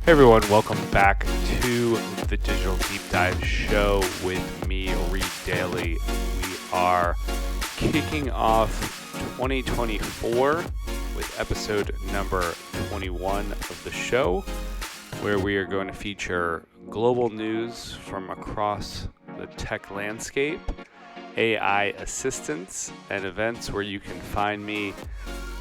Hey everyone, welcome back to the Digital Deep Dive Show with me, Reed Daly. We are kicking off 2024 with episode number 21 of the show, where we are going to feature global news from across the tech landscape, AI assistance, and events where you can find me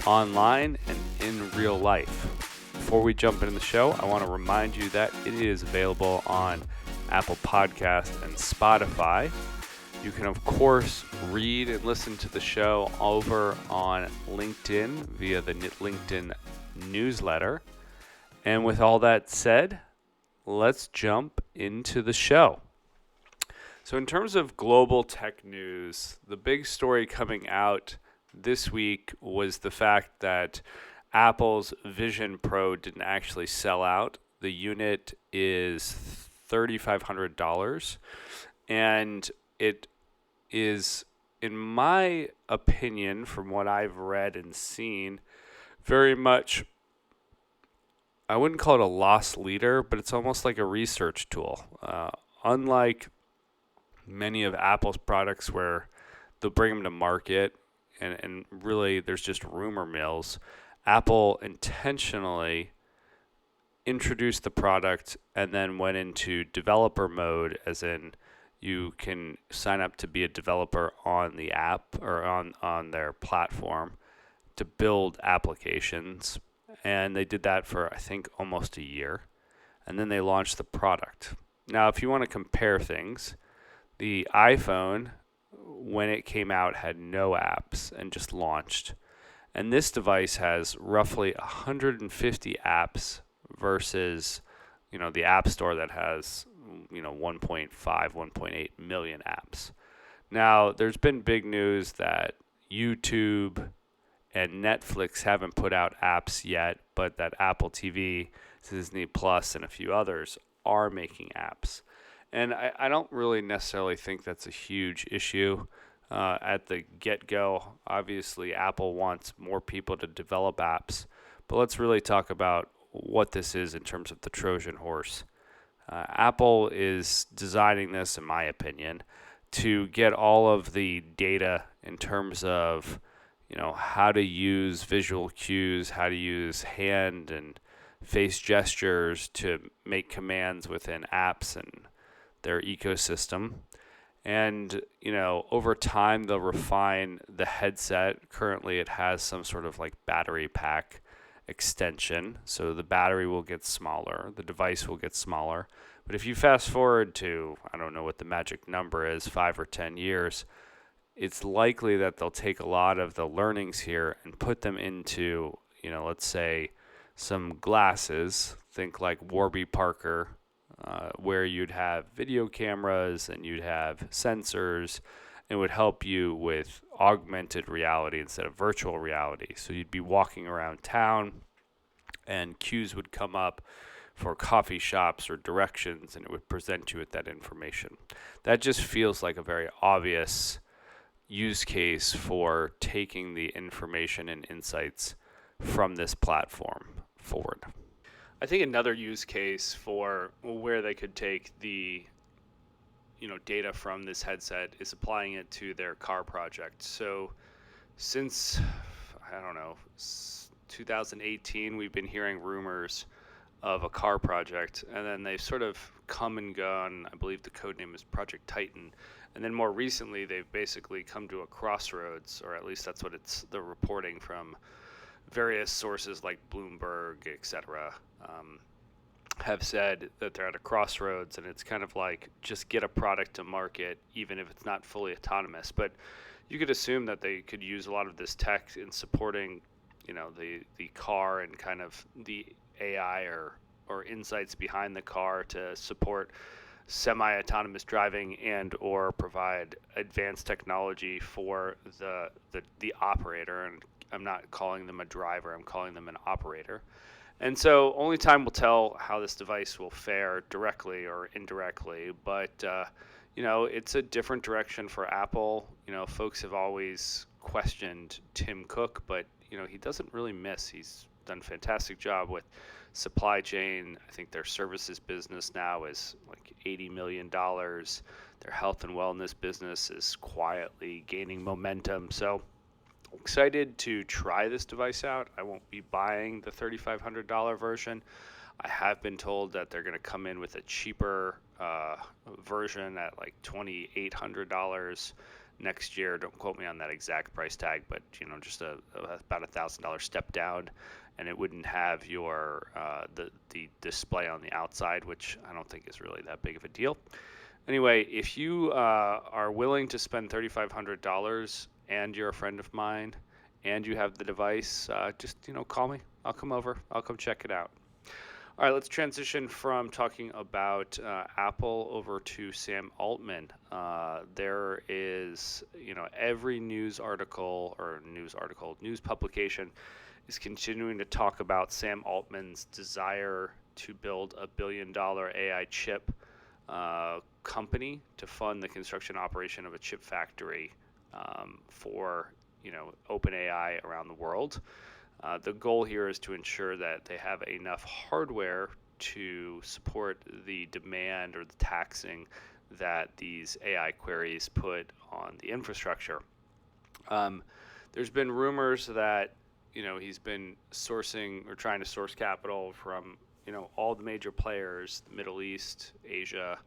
online and in real life. Before we jump into the show, I want to remind you that it is available on Apple Podcast and Spotify. You can, of course, read and listen to the show over on LinkedIn via the LinkedIn newsletter. And with all that said, let's jump into the show. So in terms of global tech news, the big story coming out this week was the fact that Apple's Vision Pro didn't actually sell out. The unit is $3,500, and it is, in my opinion, from what I've read and seen, very much, I wouldn't call it a loss leader, but it's almost like a research tool. Unlike many of Apple's products where they'll bring them to market and really there's just rumor mills, Apple intentionally introduced the product and then went into developer mode, as in you can sign up to be a developer on the app or on their platform to build applications. And they did that for, I think, almost a year. And then they launched the product. Now, if you want to compare things, the iPhone, when it came out, had no apps and just launched. And this device has roughly 150 apps versus, the App Store that has, 1.5, 1.8 million apps. Now, there's been big news that YouTube and Netflix haven't put out apps yet, but that Apple TV, Disney Plus, and a few others are making apps. And I don't really necessarily think that's a huge issue. At the get-go, obviously, Apple wants more people to develop apps. But let's really talk about what this is in terms of the Trojan horse. Apple is designing this, in my opinion, to get all of the data in terms of, how to use visual cues, how to use hand and face gestures to make commands within apps and their ecosystem. And, over time, they'll refine the headset. Currently, it has some sort of like battery pack extension. So the battery will get smaller. The device will get smaller. But if you fast forward to, I don't know what the magic number is, 5 or 10 years, it's likely that they'll take a lot of the learnings here and put them into, let's say some glasses. Think like Warby Parker, where you'd have video cameras and you'd have sensors. It would help you with augmented reality instead of virtual reality. So you'd be walking around town and cues would come up for coffee shops or directions, and it would present you with that information. That just feels like a very obvious use case for taking the information and insights from this platform forward. I think another use case for where they could take the data from this headset is applying it to their car project. So since 2018, we've been hearing rumors of a car project, and then they've sort of come and gone. I believe the code name is Project Titan. And then more recently, they've basically come to a crossroads, or at least that's what the reporting from various sources like Bloomberg, etc., have said that they're at a crossroads, and it's kind of like just get a product to market, even if it's not fully autonomous. But you could assume that they could use a lot of this tech in supporting, the car and kind of the AI or insights behind the car to support semi-autonomous driving and or provide advanced technology for the operator. And I'm not calling them a driver, I'm calling them an operator. And so only time will tell how this device will fare directly or indirectly, but it's a different direction for Apple. Folks have always questioned Tim Cook, but he doesn't really miss. He's done a fantastic job with supply chain. I think their services business now is like $80 million. Their health and wellness business is quietly gaining momentum. So excited to try this device out. I won't be buying the $3,500 version. I have been told that they're going to come in with a cheaper version at like $2,800 next year. Don't quote me on that exact price tag, but just about $1,000 step down, and it wouldn't have your the display on the outside, which I don't think is really that big of a deal. Anyway, if you are willing to spend $3,500 and you're a friend of mine and you have the device, just call me. I'll come over. I'll come check it out. All right, let's transition from talking about Apple over to Sam Altman. There is, every news publication is continuing to talk about Sam Altman's desire to build a $1 billion AI chip company to fund the construction operation of a chip factory for, OpenAI around the world. The goal here is to ensure that they have enough hardware to support the demand or the taxing that these AI queries put on the infrastructure. There's been rumors that he's been sourcing or trying to source capital from all the major players, the Middle East, Asia,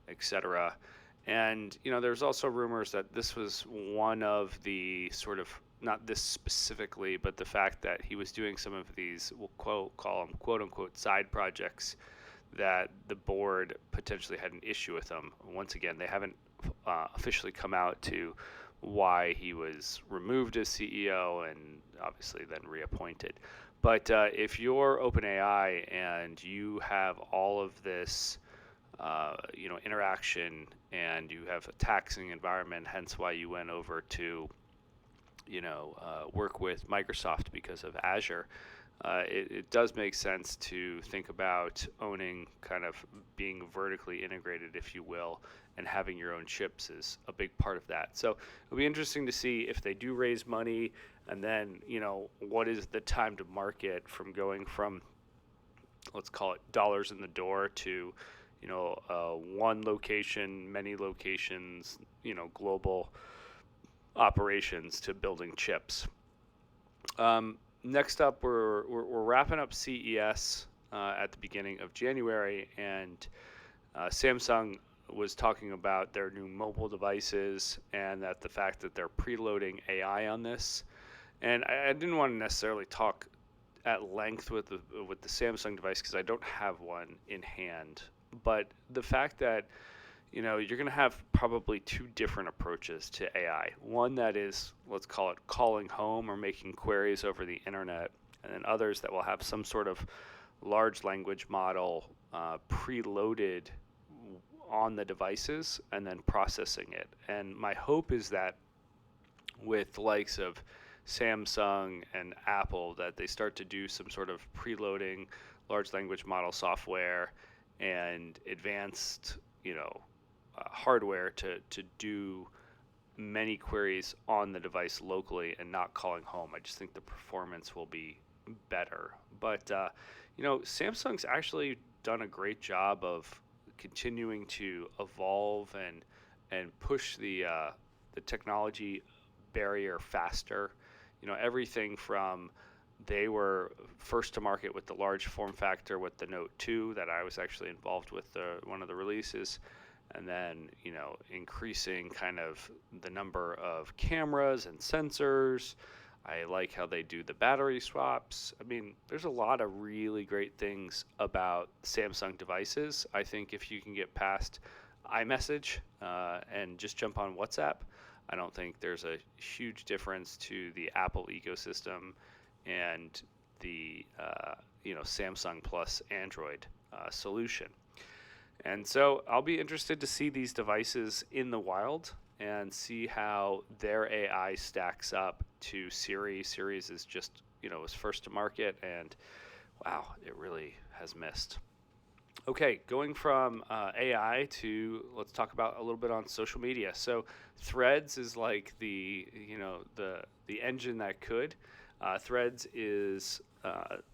etc. And there's also rumors that this was one of the sort of, not this specifically, but the fact that he was doing some of these, we'll call them quote unquote side projects, that the board potentially had an issue with them. Once again, they haven't officially come out to why he was removed as CEO and obviously then reappointed. But if you're OpenAI and you have all of this interaction and you have a taxing environment, hence why you went over to work with Microsoft because of Azure, it does make sense to think about owning, kind of being vertically integrated, if you will, and having your own chips is a big part of that. So it'll be interesting to see if they do raise money, and then what is the time to market from going from, let's call it dollars in the door, to one location, many locations, global operations, to building chips. Next up, we're wrapping up CES at the beginning of January, and Samsung was talking about their new mobile devices and that the fact that they're preloading AI on this. And I didn't want to necessarily talk at length with the Samsung device because I don't have one in hand. But the fact that you're going to have probably two different approaches to AI. One that is, let's call it calling home or making queries over the internet, and then others that will have some sort of large language model preloaded on the devices and then processing it. And my hope is that with the likes of Samsung and Apple, that they start to do some sort of preloading large language model software and advanced hardware to do many queries on the device locally and not calling home. I just think the performance will be better. But Samsung's actually done a great job of continuing to evolve and push the technology barrier faster. Everything from, they were first to market with the large form factor with the Note 2 that I was actually involved with one of the releases, and then increasing kind of the number of cameras and sensors. I like how they do the battery swaps. I mean, there's a lot of really great things about Samsung devices. I think if you can get past iMessage and just jump on WhatsApp, I don't think there's a huge difference to the Apple ecosystem and the Samsung plus Android solution. And so I'll be interested to see these devices in the wild and see how their AI stacks up to Siri. Siri is just, was first to market, and wow, it really has missed. Okay, going from AI to, let's talk about a little bit on social media. So Threads is like the engine that could. Threads is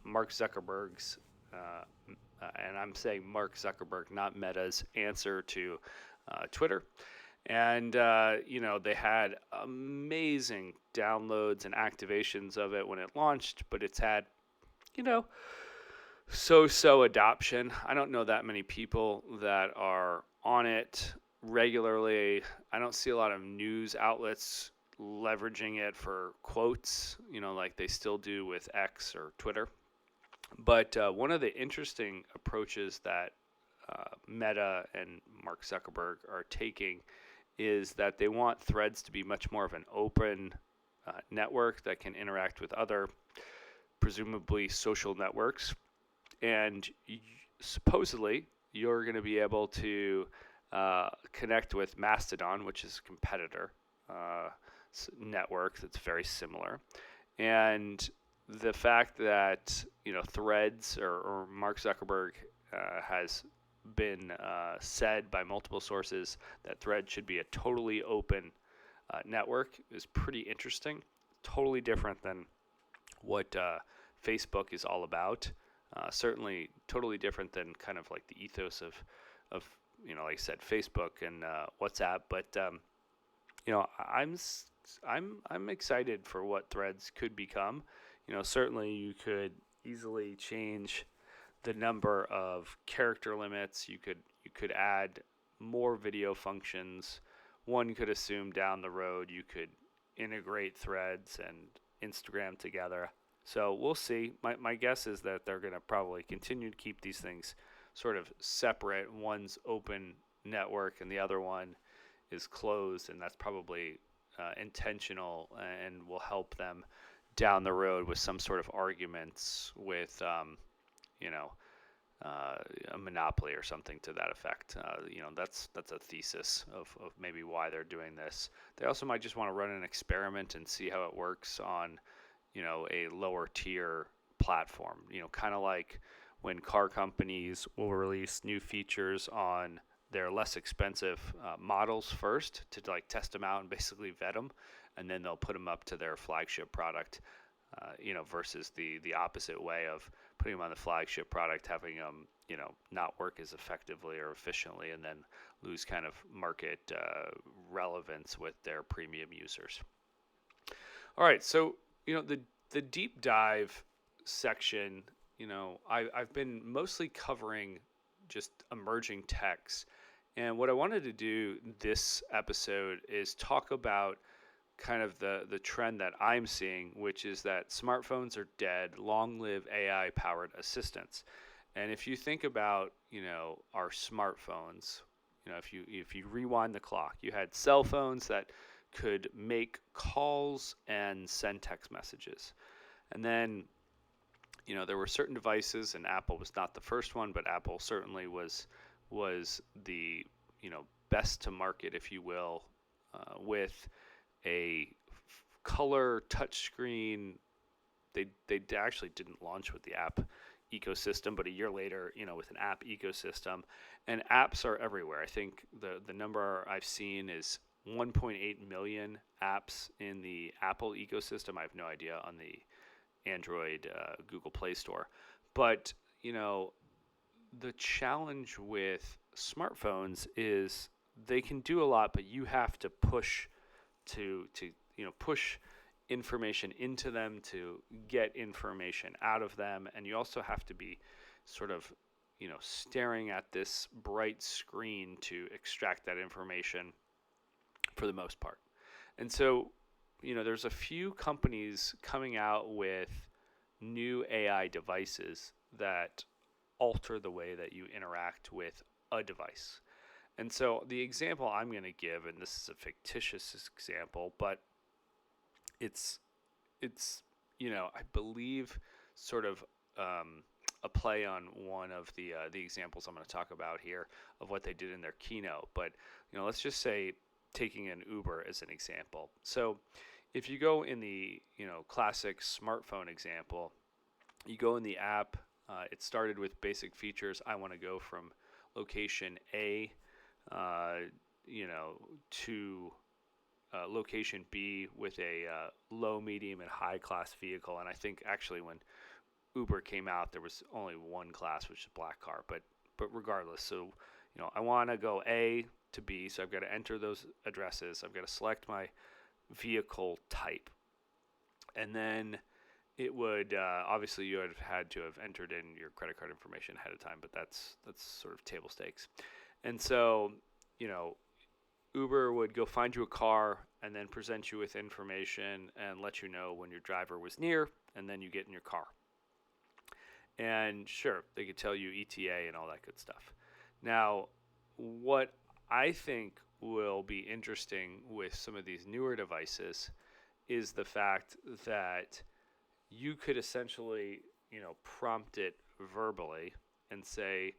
Mark Zuckerberg's, and I'm saying Mark Zuckerberg, not Meta's answer to Twitter. And, they had amazing downloads and activations of it when it launched, but it's had, so adoption. I don't know that many people that are on it regularly. I don't see a lot of news outlets leveraging it for quotes, like they still do with X or Twitter. But one of the interesting approaches that Meta and Mark Zuckerberg are taking is that they want Threads to be much more of an open network that can interact with other, presumably, social networks. And supposedly, you're going to be able to connect with Mastodon, which is a competitor network that's very similar. And the fact that Threads or Mark Zuckerberg has been said by multiple sources that Threads should be a totally open network is pretty interesting. Totally different than what Facebook is all about. Certainly, totally different than kind of like the ethos of like I said, Facebook and WhatsApp. But I'm excited for what Threads could become. Certainly you could easily change the number of character limits. You could add more video functions. One could assume down the road you could integrate Threads and Instagram together. So we'll see. My guess is that they're going to probably continue to keep these things sort of separate. One's open network and the other one is closed, and that's probably intentional and will help them down the road with some sort of arguments with, a monopoly or something to that effect. That's a thesis of maybe why they're doing this. They also might just want to run an experiment and see how it works on, a lower tier platform. Kind of like when car companies will release new features on their less expensive models first to like test them out and basically vet them, and then they'll put them up to their flagship product. Versus the opposite way of putting them on the flagship product, having them, not work as effectively or efficiently, and then lose kind of market relevance with their premium users. All right, so the deep dive section, I've been mostly covering just emerging techs, and what I wanted to do this episode is talk about kind of the trend that I'm seeing, which is that smartphones are dead. Long live AI-powered assistants. And if you think about, our smartphones, if you rewind the clock, you had cell phones that could make calls and send text messages. And then, there were certain devices, and Apple was not the first one, but Apple certainly was the, best to market, if you will, with a color touchscreen. They actually didn't launch with the app ecosystem, but a year later, with an app ecosystem, and apps are everywhere. I think the number I've seen is 1.8 million apps in the Apple ecosystem. I have no idea on the Android Google Play Store, but the challenge with smartphones is they can do a lot, but you have to push to push information into them to get information out of them, and you also have to be sort of staring at this bright screen to extract that information for the most part. And so there's a few companies coming out with new AI devices that alter the way that you interact with a device. And so the example I'm going to give, and this is a fictitious example, but it's I believe sort of a play on one of the examples I'm going to talk about here of what they did in their keynote. But let's just say taking an Uber as an example. So if you go in the classic smartphone example, you go in the app. It started with basic features. I want to go from location A to location B with a low, medium, and high class vehicle. And I think actually when Uber came out, there was only one class, which is black car. But regardless, so I want to go A to B, so I've got to enter those addresses. I've got to select my vehicle type, and then it would obviously you would have had to have entered in your credit card information ahead of time, but that's sort of table stakes. And so Uber would go find you a car and then present you with information and let you know when your driver was near, and then you get in your car. And sure, they could tell you ETA and all that good stuff. Now, what I think will be interesting with some of these newer devices is the fact that you could essentially, prompt it verbally and say,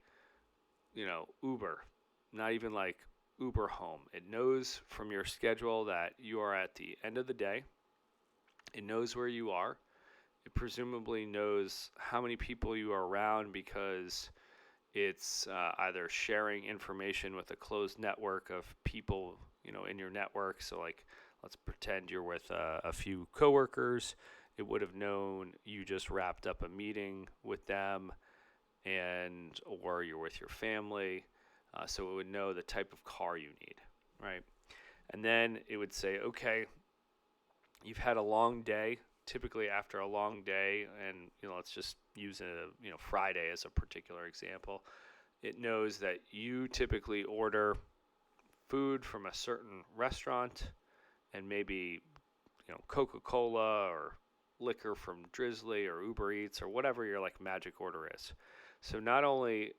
Uber, not even like Uber home. It knows from your schedule that you are at the end of the day. It knows where you are. It presumably knows how many people you are around because it's either sharing information with a closed network of people, in your network. So like, let's pretend you're with a few coworkers. It would have known you just wrapped up a meeting with them or you're with your family. So it would know the type of car you need, right? And then it would say, okay, you've had a long day. Typically after a long day, and let's just use Friday as a particular example. It knows that you typically order food from a certain restaurant, and maybe Coca-Cola or liquor from Drizzly or Uber Eats or whatever your like magic order is. So not only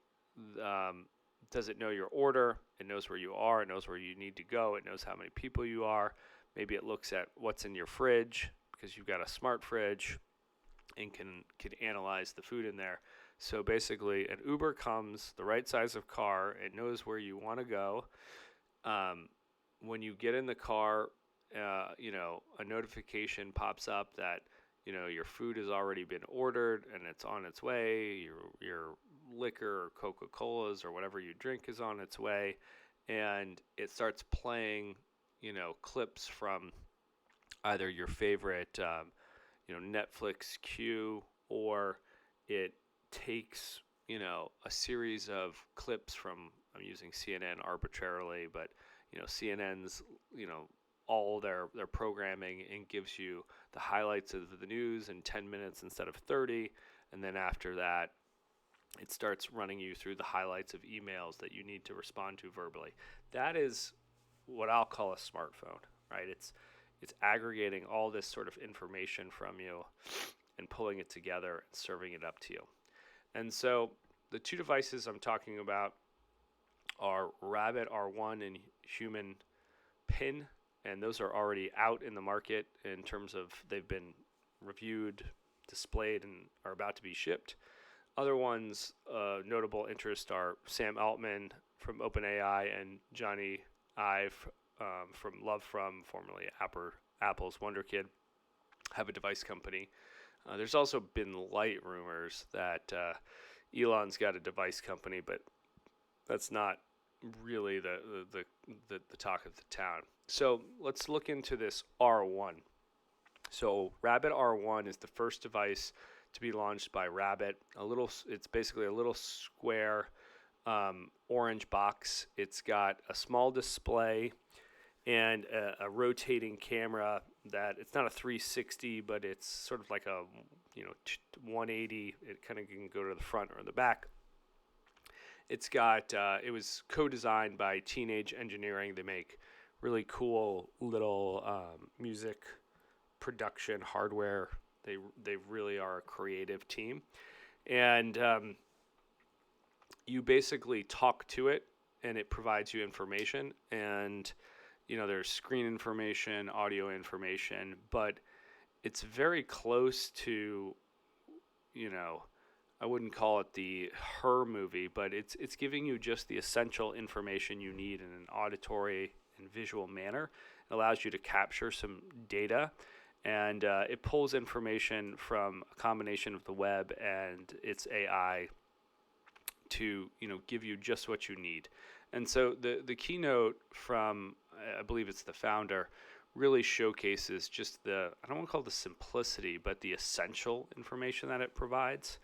does it know your order, it knows where you are, it knows where you need to go, it knows how many people you are. Maybe it looks at what's in your fridge because you've got a smart fridge and can analyze the food in there. So basically, an Uber comes, the right size of car, it knows where you want to go. When you get in the car, a notification pops up that your food has already been ordered and it's on its way. Your liquor or Coca-Colas or whatever you drink is on its way, and it starts playing clips from either your favorite Netflix queue, or it takes a series of clips from, I'm using CNN arbitrarily, but CNN's all their programming, and gives you the highlights of the news in 10 minutes instead of 30, and then after that it starts running you through the highlights of emails that you need to respond to verbally. That is what I'll call a smartphone, right? It's aggregating all this sort of information from you and pulling it together and serving it up to you. And so the two devices I'm talking about are Rabbit R1 and Human Pin, and those are already out in the market in terms of they've been reviewed, displayed, and are about to be shipped. Other ones, notable interest are Sam Altman from OpenAI and Johnny Ive from Love From, formerly Apple's Wonder Kid, have a device company. There's also been light rumors that Elon's got a device company, but that's not really the talk of the town. So let's look into this R1. So Rabbit R1 is the first device to be launched by Rabbit. It's basically a little square orange box. It's got a small display and a rotating camera that it's not a 360, but it's sort of like a 180. It kind of can go to the front or the back. It's got it was co-designed by Teenage Engineering. They make really cool little music production hardware. They really are a creative team, and you basically talk to it, and it provides you information. And there's screen information, audio information, but it's very close to, I wouldn't call it the Her movie, but it's giving you just the essential information you need in an auditory and visual manner. It allows you to capture some data, and it pulls information from a combination of the web and its AI to give you just what you need. And so the keynote from, I believe it's the founder, really showcases just I don't want to call it the simplicity, but the essential information that it provides,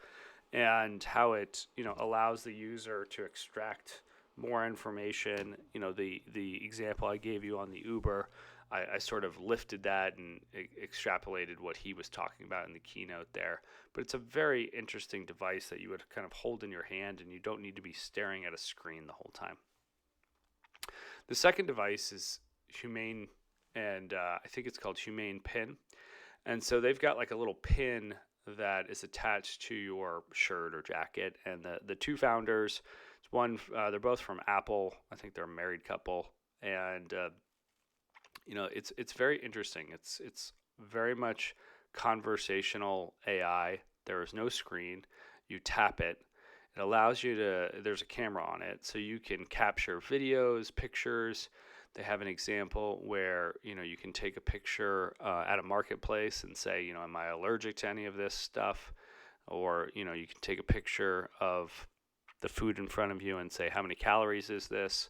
and how it, allows the user to extract more information. The example I gave you on the Uber, I sort of lifted that and extrapolated what he was talking about in the keynote there. But it's a very interesting device that you would kind of hold in your hand, and you don't need to be staring at a screen the whole time. The second device is Humane, and I think it's called Humane Pin. And so they've got like a little pin that is attached to your shirt or jacket. And the two founders, they're both from Apple. I think they're a married couple, and it's very interesting. It's very much conversational AI. There is no screen. You tap it. It allows you there's a camera on it, so you can capture videos, pictures. They have an example where, you can take a picture at a marketplace and say, am I allergic to any of this stuff? Or, you can take a picture of the food in front of you and say, how many calories is this?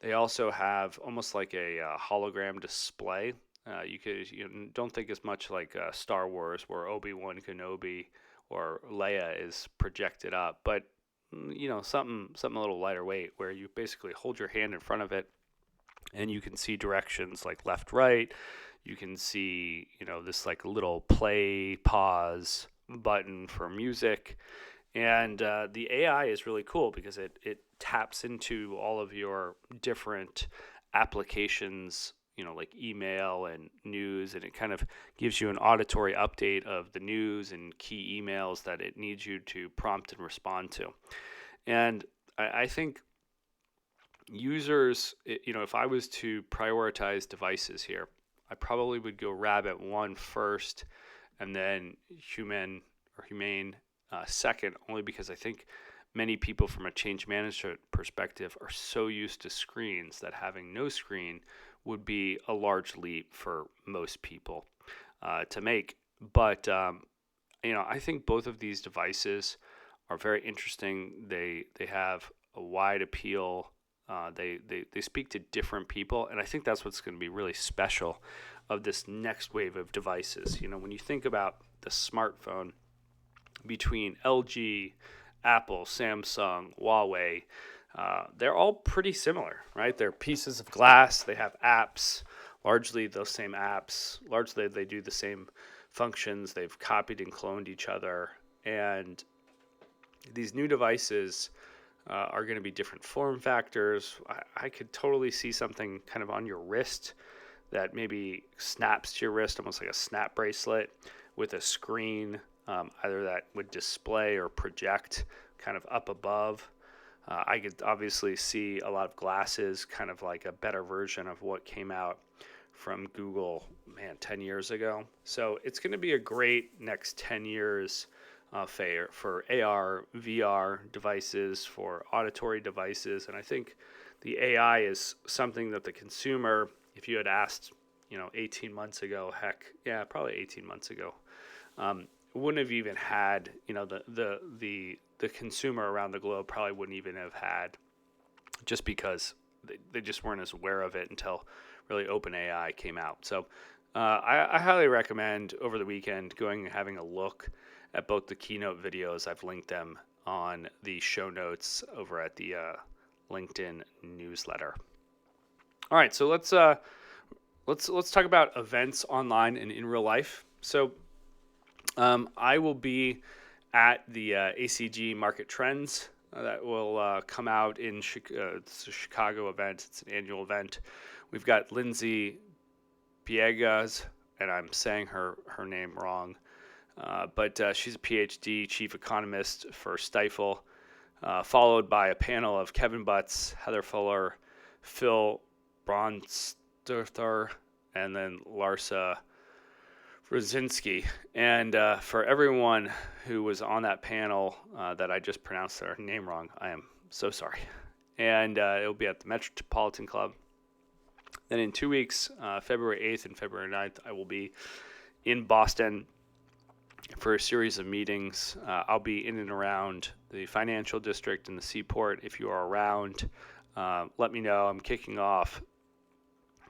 They also have almost like a hologram display. Don't think as much like Star Wars, where Obi-Wan Kenobi or Leia is projected up, but something a little lighter weight, where you basically hold your hand in front of it and you can see directions like left, right. You can see, this like little play, pause button for music. And the AI is really cool because it taps into all of your different applications, like email and news, and it kind of gives you an auditory update of the news and key emails that it needs you to prompt and respond to. And I think users, if I was to prioritize devices here, I probably would go Rabbit 1 first, and then Humane second, only because I think many people from a change management perspective are so used to screens that having no screen would be a large leap for most people to make. But, I think both of these devices are very interesting. They have a wide appeal. They speak to different people, and I think that's what's going to be really special of this next wave of devices. When you think about the smartphone, between LG, Apple, Samsung, Huawei, they're all pretty similar, right? They're pieces of glass. They have apps, largely those same apps. Largely they do the same functions. They've copied and cloned each other. And these new devices are going to be different form factors. I could totally see something kind of on your wrist that maybe snaps to your wrist, almost like a snap bracelet with a screen, either that would display or project kind of up above. I could obviously see a lot of glasses, kind of like a better version of what came out from Google, 10 years ago. So it's going to be a great next 10 years for AR, VR devices, for auditory devices. And I think the AI is something that the consumer, if you had asked, 18 months ago, probably 18 months ago, wouldn't have even had, the consumer around the globe probably wouldn't even have had, just because they just weren't as aware of it until really OpenAI came out. So I highly recommend over the weekend going and having a look at both the keynote videos. I've linked them on the show notes over at the LinkedIn newsletter. All right, so let's talk about events online and in real life. So I will be at the ACG Market Trends that will come out in it's a Chicago event. It's an annual event. We've got Lindsay Piegas, and I'm saying her name wrong, but she's a PhD chief economist for Stifel, followed by a panel of Kevin Butts, Heather Fuller, Phil Bronsterther, and then Larsa Rosinski. And for everyone who was on that panel that I just pronounced their name wrong, I am so sorry. And it'll be at the Metropolitan Club. Then in 2 weeks, February 8th and February 9th, I will be in Boston for a series of meetings. I'll be in and around the financial district and the seaport. If you are around, let me know. I'm kicking off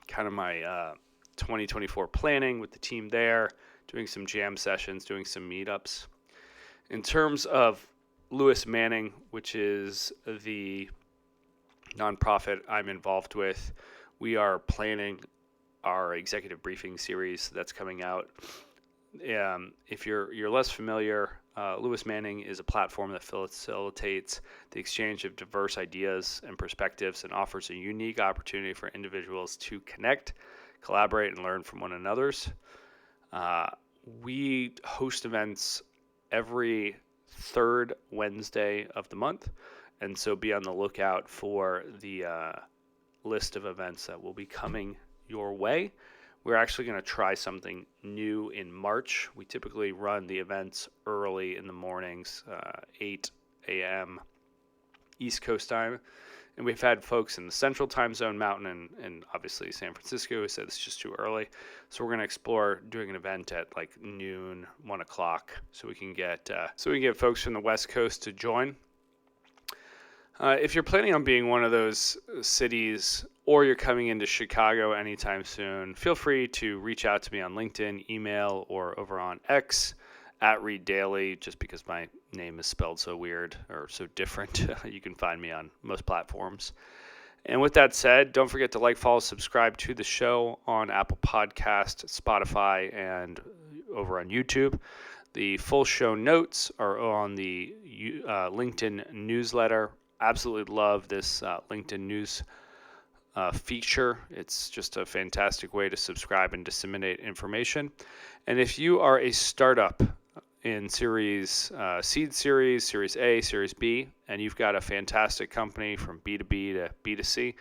kind of my 2024 planning with the team there, doing some jam sessions, doing some meetups. In terms of Lewis Manning, which is the nonprofit I'm involved with, we are planning our executive briefing series that's coming out. If you're less familiar, Lewis Manning is a platform that facilitates the exchange of diverse ideas and perspectives and offers a unique opportunity for individuals to connect, collaborate, and learn from one another's. We host events every third Wednesday of the month, and so be on the lookout for the list of events that will be coming your way. We're actually going to try something new in March. We typically run the events early in the mornings, 8 a.m. East Coast time. And we've had folks in the Central Time Zone, Mountain, and obviously San Francisco who said it's just too early. So we're going to explore doing an event at like noon, 1 o'clock, so we can get folks from the West Coast to join. If you're planning on being one of those cities, or you're coming into Chicago anytime soon, feel free to reach out to me on LinkedIn, email, or over on X @ReadDaily, just because my name is spelled so weird or so different. You can find me on most platforms. And with that said, don't forget to like, follow, subscribe to the show on Apple Podcast, Spotify, and over on YouTube. The full show notes are on the LinkedIn newsletter. Absolutely love this LinkedIn news feature. It's just a fantastic way to subscribe and disseminate information. And if you are a startup in seed series, Series A, Series B, and you've got a fantastic company from B2B to B2C,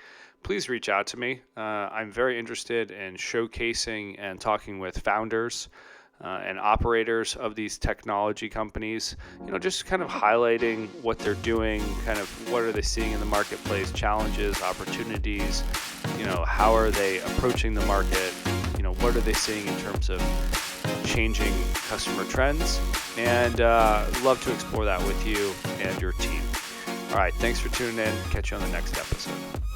please reach out to me. I'm very interested in showcasing and talking with founders and operators of these technology companies, just kind of highlighting what they're doing, kind of what are they seeing in the marketplace, challenges, opportunities, how are they approaching the market, what are they seeing in terms of changing customer trends, and love to explore that with you and your team. All right, thanks for tuning in. Catch you on the next episode.